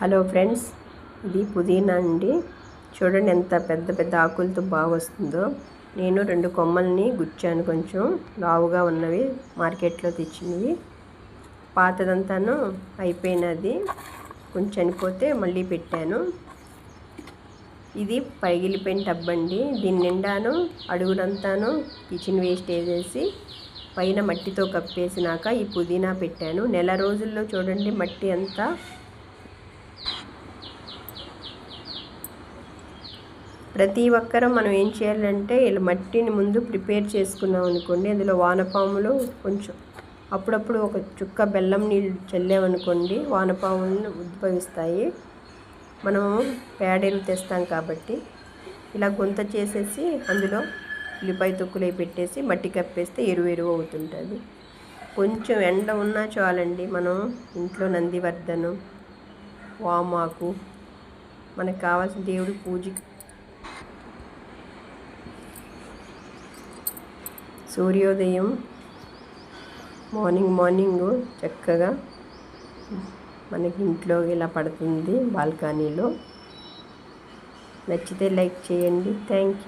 Hello friends, ఇది పుదీనా అండి. చూడండి ఎంత పెద్ద పెద్ద ఆకులతో బాగా వస్తుందో. నేను 2 కొమ్మల్ని గుచ్చాను, కొంచెం లావుగా ఉన్నవి, మార్కెట్లో తెచ్చినవి. పాతదంతాను అయిపోయినది, కొంచెం చనిపోతే మళ్ళీ పెట్టాను. ఇది పగిలిపోయిన టబ్ అండి. దీని నిండాను అడుగునంతాను కిచెన్ వేస్ట్ వేసేసి పైన మట్టితో కప్పేసినాక ఈ పుదీనా పెట్టాను. నెల రోజుల్లో చూడండి మట్టి అంతా ప్రతి ఒక్కరూ మనం ఏం చేయాలంటే ఇలా మట్టిని ముందు ప్రిపేర్ చేసుకున్నాం అనుకోండి, అందులో వానపాములు కొంచెం అప్పుడప్పుడు ఒక చుక్క బెల్లం నీళ్ళు చల్లామనుకోండి, వానపాములను ఉద్భవిస్తాయి. మనం పేడెలు తెస్తాం కాబట్టి ఇలా గుంత చేసేసి అందులో ఉల్లిపాయ తొక్కులు పెట్టేసి మట్టి కప్పేస్తే ఎరువు అవుతుంటుంది. కొంచెం ఎండ ఉన్నా చాలండి, మనం ఇంట్లో నందివర్ధనం, వామాకు, మనకు కావాల్సిన దేవుడి పూజకి సూర్యోదయం మార్నింగ్ చక్కగా మనకి ఇంట్లో ఇలా పడుతుంది బాల్కనీలో. నచ్చితే లైక్ చేయండి. Thank you.